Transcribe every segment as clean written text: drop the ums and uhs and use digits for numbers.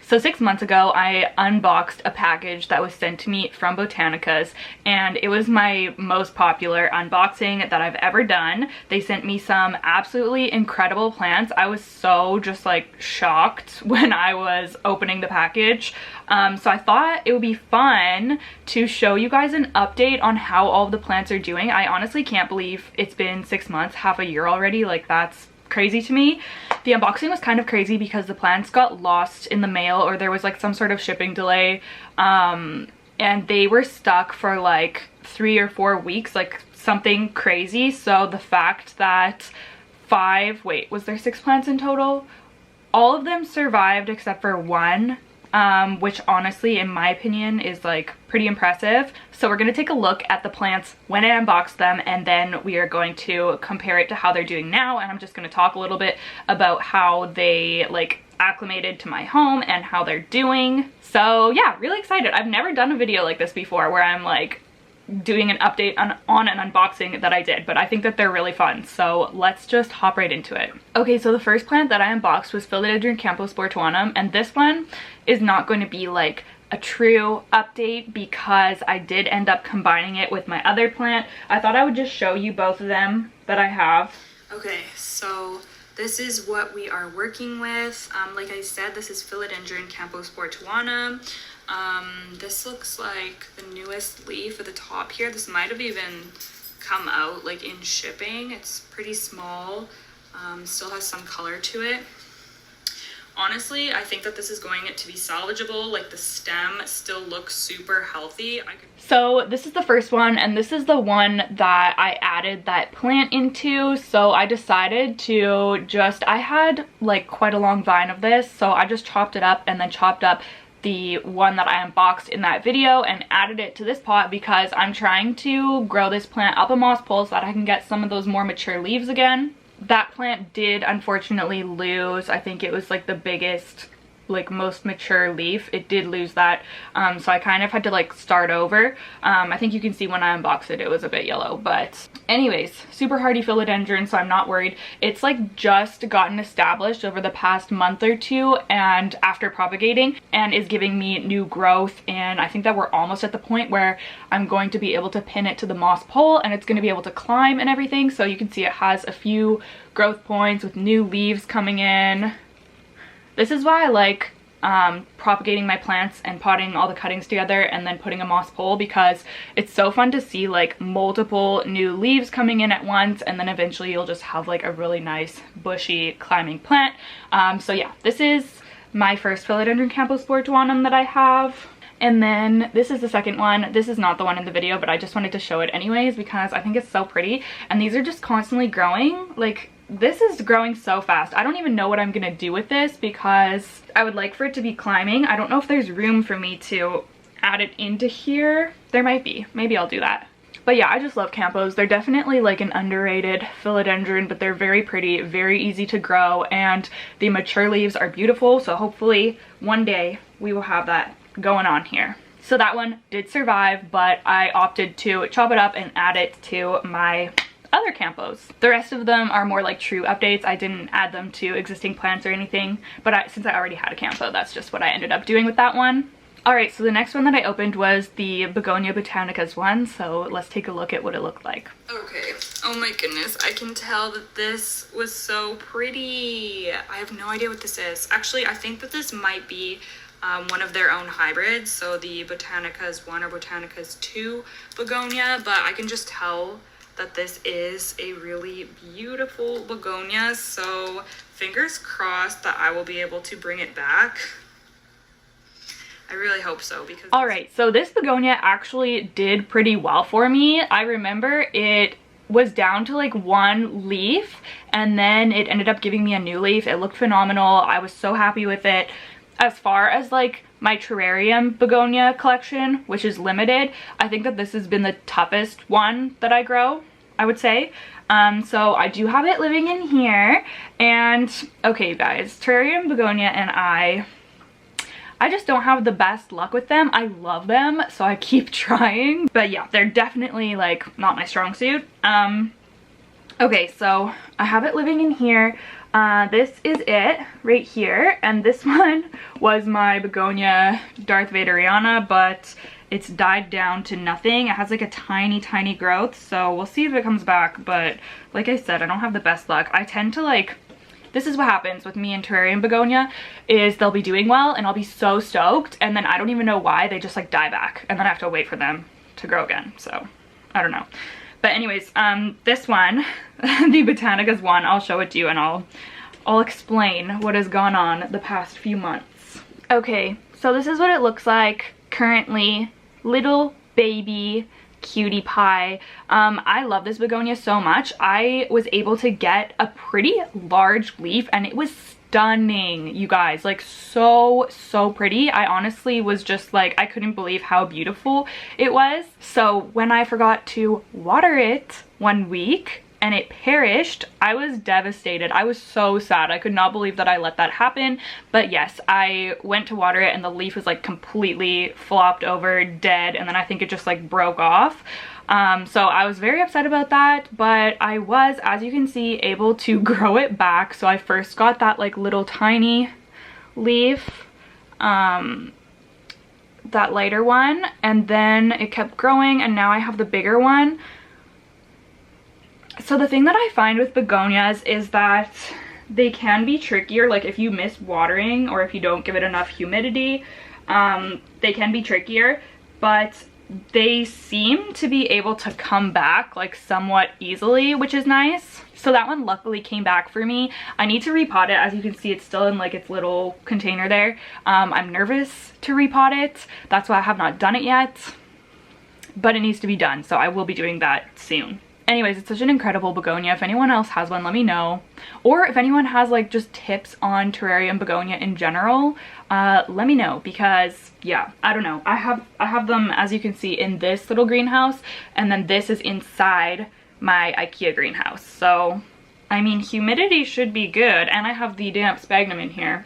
So 6 months ago, I unboxed a package that was sent to me from Botanicaz, and it was my most popular unboxing that I've ever done. They sent me some absolutely incredible plants. I was so just like shocked when I was opening the package. So I thought it would be fun to show you guys an update on how all of the plants are doing. I honestly can't believe it's been 6 months, half a year already. Like, that's crazy to me. The unboxing was kind of crazy because the plants got lost in the mail, or there was like some sort of shipping delay, and they were stuck for like 3 or 4 weeks, like something crazy. So the fact that was there 6 plants in total? All of them survived except for one, which honestly, in my opinion, is like pretty impressive. So we're going to take a look at the plants when I unbox them, and then we are going to compare it to how they're doing now, and I'm just going to talk a little bit about how they like acclimated to my home and how they're doing. So yeah, really excited. I've never done a video like this before where I'm like doing an update on an unboxing that I did, but I think that they're really fun, so let's just hop right into it. Okay, so the first plant that I unboxed was Philodendron camposportuanum, and this one is not going to be like a true update because I did end up combining it with my other plant. I thought I would just show you both of them that I have. Okay, so this is what we are working with. Like I said, this is Philodendron camposportuanum. This looks like the newest leaf at the top here. This might have even come out like in shipping. It's pretty small, still has some color to it. Honestly, I think that this is going to be salvageable. Like, the stem still looks super healthy. So this is the first one, and this is the one that I added that plant into. So I decided to I had like quite a long vine of this, so I just chopped it up and then chopped up the one that I unboxed in that video and added it to this pot because I'm trying to grow this plant up a moss pole so that I can get some of those more mature leaves again. That plant did unfortunately lose, I think it was like the biggest, like most mature leaf. It did lose that, so I kind of had to like start over. I think you can see when I unboxed it, it was a bit yellow, but anyways, super hardy philodendron, so I'm not worried. It's like just gotten established over the past month or two and after propagating, and is giving me new growth, and I think that we're almost at the point where I'm going to be able to pin it to the moss pole and it's going to be able to climb and everything. So you can see it has a few growth points with new leaves coming in. This is why I like propagating my plants and potting all the cuttings together and then putting a moss pole, because it's so fun to see like multiple new leaves coming in at once, and then eventually you'll just have like a really nice bushy climbing plant. So yeah, this is my first Philodendron camposportuanum that I have. And then this is the second one. This is not the one in the video, but I just wanted to show it anyways because I think it's so pretty, and these are just constantly growing. Like, this is growing so fast. I don't even know what I'm gonna do with this because I would like for it to be climbing. I don't know if there's room for me to add it into here. There might be. Maybe I'll do that. But yeah, I just love campos. They're definitely like an underrated philodendron, but they're very pretty, very easy to grow, and the mature leaves are beautiful. So hopefully one day we will have that going on here. So that one did survive, but I opted to chop it up and add it to my other campos. The rest of them are more like true updates. I didn't add them to existing plants or anything, but since I already had a campo, that's just what I ended up doing with that one. Alright, so the next one that I opened was the Begonia Botanicaz one, so let's take a look at what it looked like. Okay, oh my goodness, I can tell that this was so pretty. I have no idea what this is. Actually, I think that this might be one of their own hybrids, so the Botanicaz 1 or Botanicaz 2 Begonia, but I can just tell that this is a really beautiful begonia, so fingers crossed that I will be able to bring it back. I really hope so, because alright, so this begonia actually did pretty well for me. I remember it was down to like one leaf and then it ended up giving me a new leaf. It looked phenomenal. I was so happy with it. As far as like my terrarium begonia collection, which is limited, I think that this has been the toughest one that I grow, I would say. So I do have it living in here, and okay guys, terrarium begonia and I just don't have the best luck with them. I love them, so I keep trying, but yeah, they're definitely like not my strong suit. Okay, so I have it living in here. This is it right here, and this one was my Begonia Darth Vaderiana, but it's died down to nothing. It has like a tiny growth, so we'll see if it comes back. But like I said, I don't have the best luck. I tend to like, this is what happens with me and terrarium begonia, is they'll be doing well and I'll be so stoked, and then I don't even know why, they just like die back, and then I have to wait for them to grow again. So I don't know. But anyways, this one, the Botanicaz one, I'll show it to you and I'll explain what has gone on the past few months. Okay, so this is what it looks like currently. Little baby cutie pie. I love this begonia so much. I was able to get a pretty large leaf and it was stunning, you guys. Like so pretty. I honestly was just like, I couldn't believe how beautiful it was. So when I forgot to water it one week and it perished, I was devastated. I was so sad. I could not believe that I let that happen. But yes, I went to water it and the leaf was like completely flopped over, dead, and then I think it just like broke off. So I was very upset about that, but I was, as you can see, able to grow it back. So I first got that like little tiny leaf, that lighter one, and then it kept growing and now I have the bigger one. So the thing that I find with begonias is that they can be trickier. Like if you miss watering or if you don't give it enough humidity, they can be trickier, but they seem to be able to come back like somewhat easily, which is nice. So that one luckily came back for me. I need to repot it. As you can see, it's still in like its little container there. I'm nervous to repot it. That's why I have not done it yet, but it needs to be done. So I will be doing that soon. Anyways, it's such an incredible begonia. If anyone else has one, let me know. Or if anyone has like just tips on terrarium begonia in general, let me know, because yeah, I don't know. I have them, as you can see, in this little greenhouse, and then this is inside my IKEA greenhouse. So I mean, humidity should be good, and I have the damp sphagnum in here.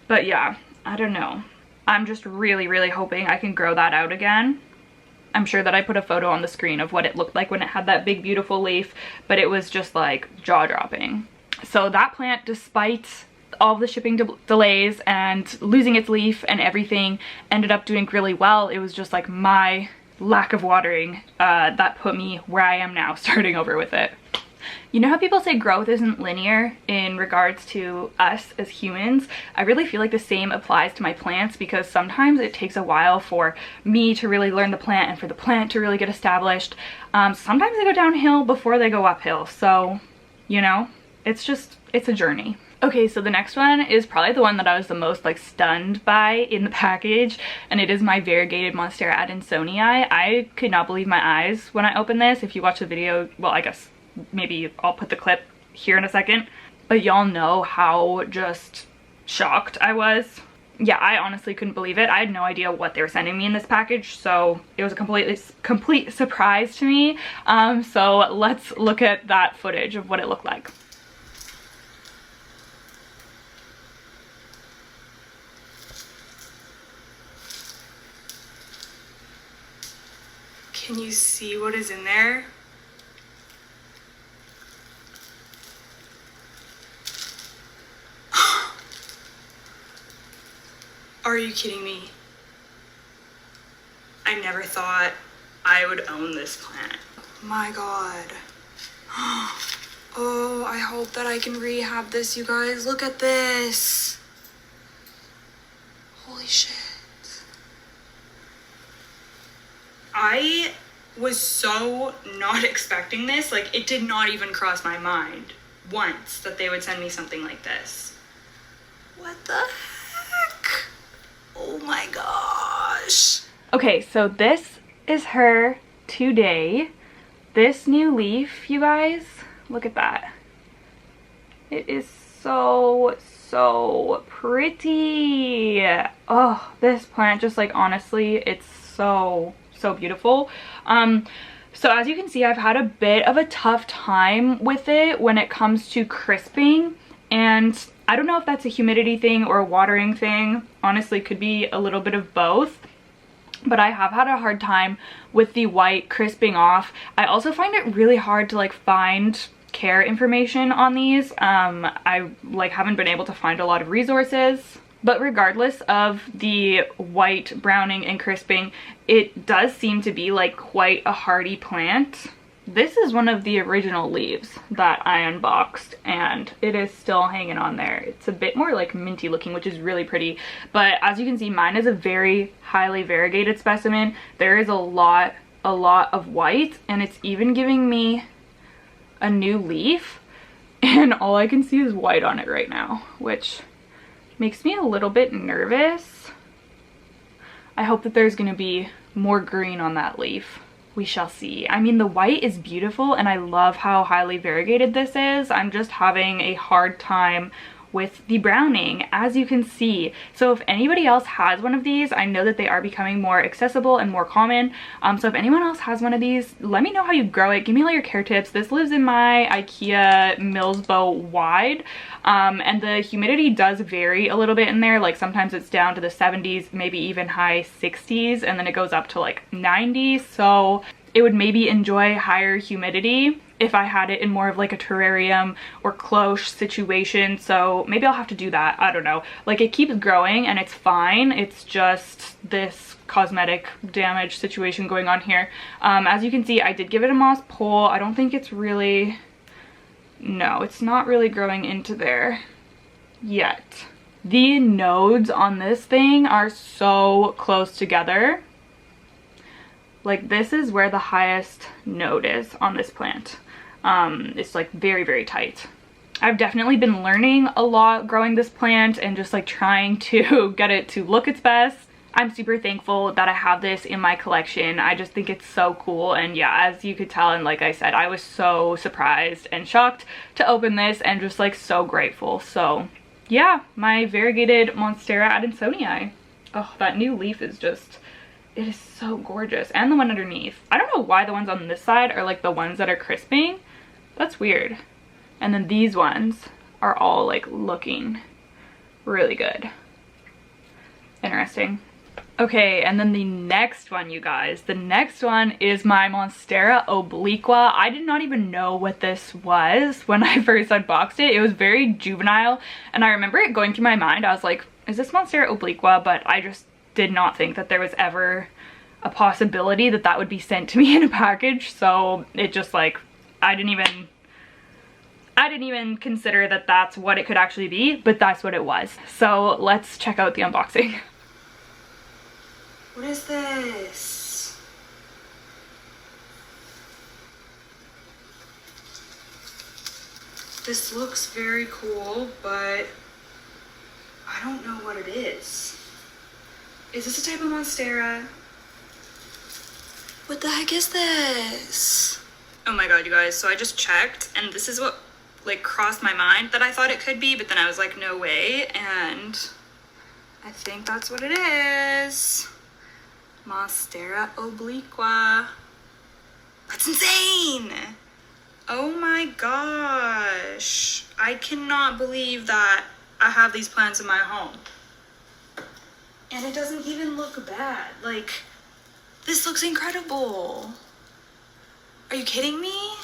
But yeah, I don't know. I'm just really hoping I can grow that out again. I'm sure that I put a photo on the screen of what it looked like when it had that big beautiful leaf, but it was just like jaw-dropping. So that plant, despite all the shipping delays and losing its leaf and everything, ended up doing really well. It was just like my lack of watering that put me where I am now, starting over with it. You know how people say growth isn't linear in regards to us as humans? I really feel like the same applies to my plants, because sometimes it takes a while for me to really learn the plant and for the plant to really get established. Sometimes they go downhill before they go uphill. So, you know, it's a journey. Okay, so the next one is probably the one that I was the most like stunned by in the package, and it is my variegated Monstera adansonii. I could not believe my eyes when I opened this. If you watch the video, well, I guess maybe I'll put the clip here in a second, but y'all know how just shocked I was. Yeah, I honestly couldn't believe it. I had no idea what they were sending me in this package, so it was a complete surprise to me. So let's look at that footage of what it looked like. Can you see what is in there? Are you kidding me? I never thought I would own this plant. My God. Oh, I hope that I can rehab this, you guys. Look at this. Holy shit. I was so not expecting this. Like, it did not even cross my mind once that they would send me something like this. What the heck? Oh my gosh. Okay, so this is her today. This new leaf, you guys, look at that. It is so pretty. Oh, this plant just like, honestly, it's so beautiful. So as you can see, I've had a bit of a tough time with it when it comes to crisping, and I don't know if that's a humidity thing or a watering thing. Honestly, could be a little bit of both, but I have had a hard time with the white crisping off. I also find it really hard to like find care information on these. I like haven't been able to find a lot of resources. But regardless of the white browning and crisping, it does seem to be like quite a hardy plant. This is one of the original leaves that I unboxed, and it is still hanging on there. It's a bit more like minty looking, which is really pretty. But as you can see, mine is a very highly variegated specimen. There is a lot of white, and it's even giving me a new leaf, and all I can see is white on it right now, which makes me a little bit nervous. I hope that there's gonna be more green on that leaf. We shall see. I mean, the white is beautiful, and I love how highly variegated this is. I'm just having a hard time with the browning, as you can see. So if anybody else has one of these, I know that they are becoming more accessible and more common. So if anyone else has one of these, let me know how you grow it. Give me all your care tips. This lives in my IKEA Millsbo wide, and the humidity does vary a little bit in there. Like sometimes it's down to the 70s, maybe even high 60s, and then it goes up to like 90. So it would maybe enjoy higher humidity if I had it in more of like a terrarium or cloche situation. So maybe I'll have to do that. I don't know. Like, it keeps growing and it's fine. It's just this cosmetic damage situation going on here. As you can see, I did give it a moss pole. I don't think it's really, no, it's not really growing into there yet. The nodes on this thing are so close together. Like, this is where the highest node is on this plant. It's like very, very tight. I've definitely been learning a lot growing this plant and just like trying to get it to look its best. I'm super thankful that I have this in my collection. I just think it's so cool. And yeah, as you could tell, and like I said, I was so surprised and shocked to open this and just like so grateful. So yeah, my variegated Monstera adansonii. Oh, that new leaf is just, it is so gorgeous. And the one underneath. I don't know why the ones on this side are like the ones that are crisping. That's weird. And then these ones are all like looking really good. Interesting. Okay, and then the next one, you guys. The next one is my Monstera obliqua. I did not even know what this was when I first unboxed it. It was very juvenile, and I remember it going through my mind. I was like, is this Monstera obliqua? But I just did not think that there was ever a possibility that that would be sent to me in a package. So it just like, I didn't even consider that that's what it could actually be, but that's what it was. So let's check out the unboxing. What is this? This looks very cool, but I don't know what it is. Is this a type of Monstera? What the heck is this? Oh my god, you guys, so I just checked, and this is what like crossed my mind that I thought it could be, but then I was like, no way, and I think that's what it is. Monstera obliqua. That's insane! Oh my gosh. I cannot believe that I have these plants in my home. And it doesn't even look bad. Like, this looks incredible. Are you kidding me?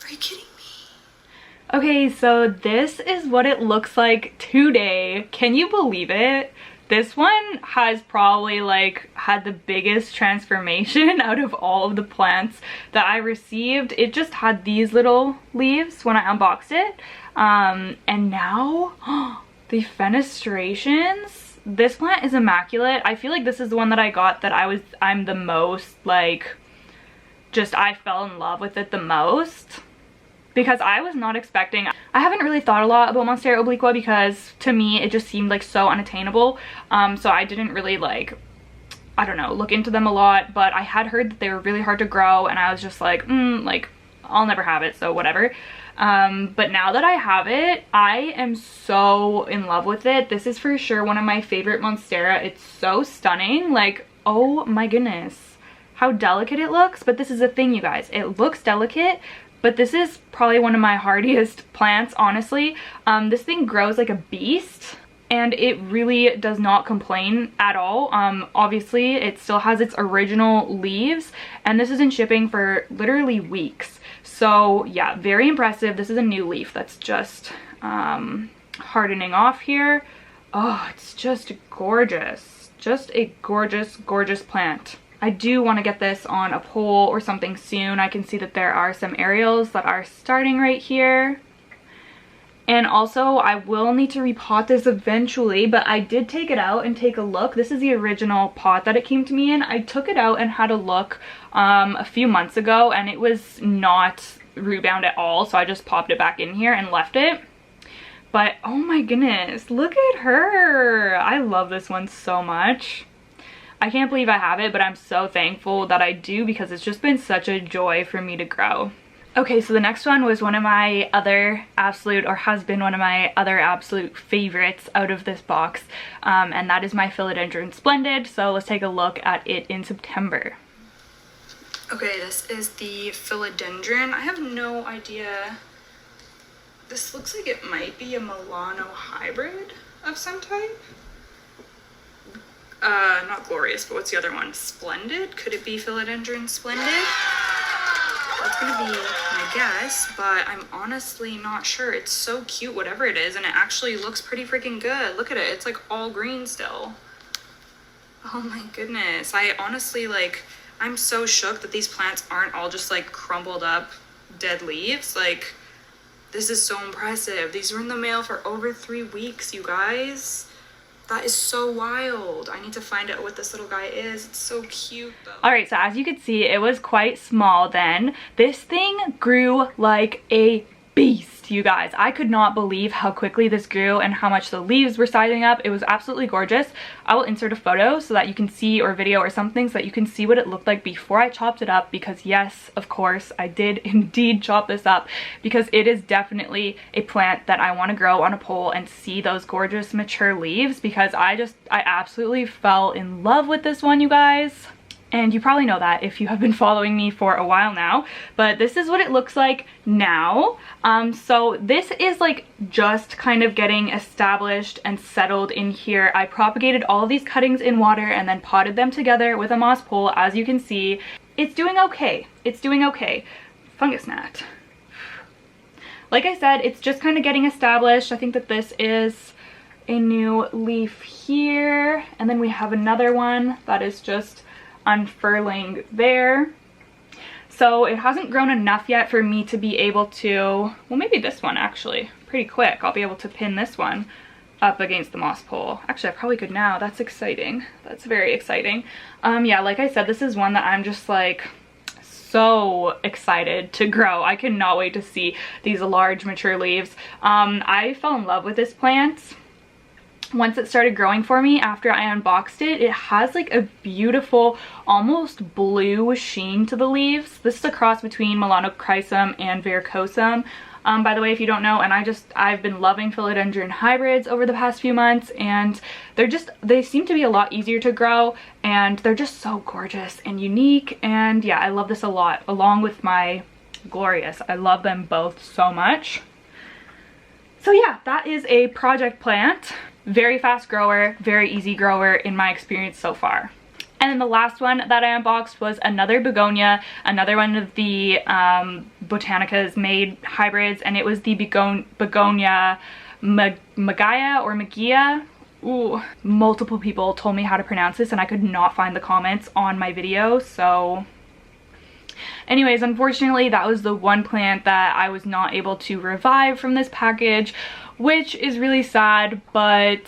Are you kidding me? Okay, so this is what it looks like today. Can you believe it? This one has probably like had the biggest transformation out of all of the plants that I received. It just had these little leaves when I unboxed it. And now the fenestrations. This plant is immaculate. I feel like this is the one that I got that I'm the most like, just I fell in love with it the most. Because I was not expecting, I haven't really thought a lot about Monstera obliqua because to me it just seemed like so unattainable. So I didn't really like, I don't know, look into them a lot, but I had heard that they were really hard to grow and I was just like, like I'll never have it, so whatever. But now that I have it, I am so in love with it. This is for sure one of my favorite Monstera. It's so stunning, like, oh my goodness, how delicate it looks. But this is the thing, you guys, it looks delicate, but this is probably one of my hardiest plants, honestly. This thing grows like a beast and it really does not complain at all. Obviously it still has its original leaves and this is in shipping for literally weeks. So yeah, very impressive. This is a new leaf that's just hardening off here. Oh, it's just gorgeous. Just a gorgeous, gorgeous plant. I do want to get this on a pole or something soon. I can see that there are some aerials that are starting right here. And also, I will need to repot this eventually, but I did take it out and take a look. This is the original pot that it came to me in. I took it out and had a look a few months ago, and it was not root bound at all, so I just popped it back in here and left it. But oh my goodness, look at her. I love this one so much. I can't believe I have it, but I'm so thankful that I do because it's just been such a joy for me to grow. Okay, so the next one was one of my other absolute, or has been one of my other absolute favorites out of this box, and that is my Philodendron Splendid. So let's take a look at it in September. Okay, this is the Philodendron. I have no idea. This looks like it might be a Milano hybrid of some type. Not glorious, but what's the other one? Splendid? Could it be Philodendron Splendid? That's gonna be my guess, but I'm honestly not sure. It's so cute, whatever it is, and it actually looks pretty freaking good. Look at it, it's like all green still. Oh my goodness. I honestly, like, I'm so shook that these plants aren't all just like crumbled up dead leaves. Like, this is so impressive. These were in the mail for over 3 weeks, you guys. That is so wild. I need to find out what this little guy is. It's so cute though. Alright, so as you could see, it was quite small then. This thing grew like a beast, you guys. I could not believe how quickly this grew and how much the leaves were sizing up. It was absolutely gorgeous. I will insert a photo so that you can see, or video or something, so that you can see what it looked like before I chopped it up, because yes, of course, I did indeed chop this up, because it is definitely a plant that I want to grow on a pole and see those gorgeous mature leaves, because I absolutely fell in love with this one, you guys. And you probably know that if you have been following me for a while now, but this is what it looks like now. So this is like just kind of getting established and settled in here. I propagated all of these cuttings in water and then potted them together with a moss pole. As you can see, it's doing okay. It's doing okay. Fungus gnat. Like I said, it's just kind of getting established. I think that this is a new leaf here, and then we have another one that is just unfurling there. So it hasn't grown enough yet for me to be able to, well, maybe this one actually, pretty quick. I'll be able to pin this one up against the moss pole. Actually, I probably could now. That's exciting. That's very exciting. Yeah, like I said, this is one that I'm just like so excited to grow. I cannot wait to see these large mature leaves. I fell in love with this plant once it started growing for me after I unboxed it. It has like a beautiful, almost blue sheen to the leaves. This is a cross between Melanochrysum and Varicosum, by the way, if you don't know. And I've been loving Philodendron hybrids over the past few months, and they seem to be a lot easier to grow, and they're just so gorgeous and unique. And yeah, I love this a lot, along with my Glorious. I love them both so much. So yeah, that is a project plant. Very fast grower, very easy grower in my experience so far. And then the last one that I unboxed was another Begonia, another one of the Botanicaz made hybrids, and it was the Begonia Magia or Magia. Ooh, multiple people told me how to pronounce this and I could not find the comments on my video, so anyways, unfortunately that was the one plant that I was not able to revive from this package, which is really sad, but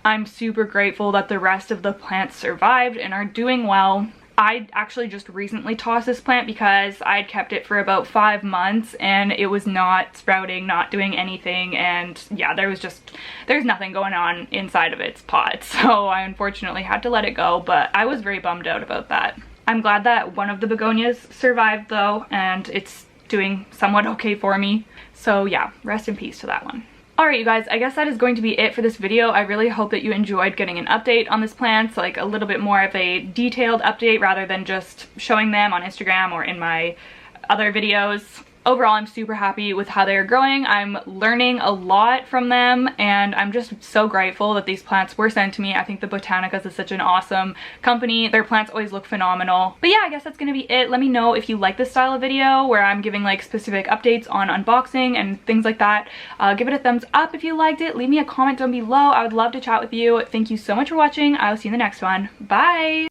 I'm super grateful that the rest of the plants survived and are doing well. I actually just recently tossed this plant because I'd kept it for about 5 months and it was not sprouting, not doing anything, and yeah, there's nothing going on inside of its pot, so I unfortunately had to let it go, but I was very bummed out about that. I'm glad that one of the begonias survived though, and it's doing somewhat okay for me, so yeah, rest in peace to that one. Alright you guys, I guess that is going to be it for this video. I really hope that you enjoyed getting an update on this plant, like a little bit more of a detailed update rather than just showing them on Instagram or in my other videos. overall, I'm super happy with how they're growing. I'm learning a lot from them, and I'm just so grateful that these plants were sent to me. I think the Botanicaz is such an awesome company. Their plants always look phenomenal. But yeah, I guess that's gonna be it. Let me know if you like this style of video where I'm giving like specific updates on unboxing and things like that. Give it a thumbs up if you liked it. Leave me a comment down below. I would love to chat with you. Thank you so much for watching. I will see you in the next one. Bye!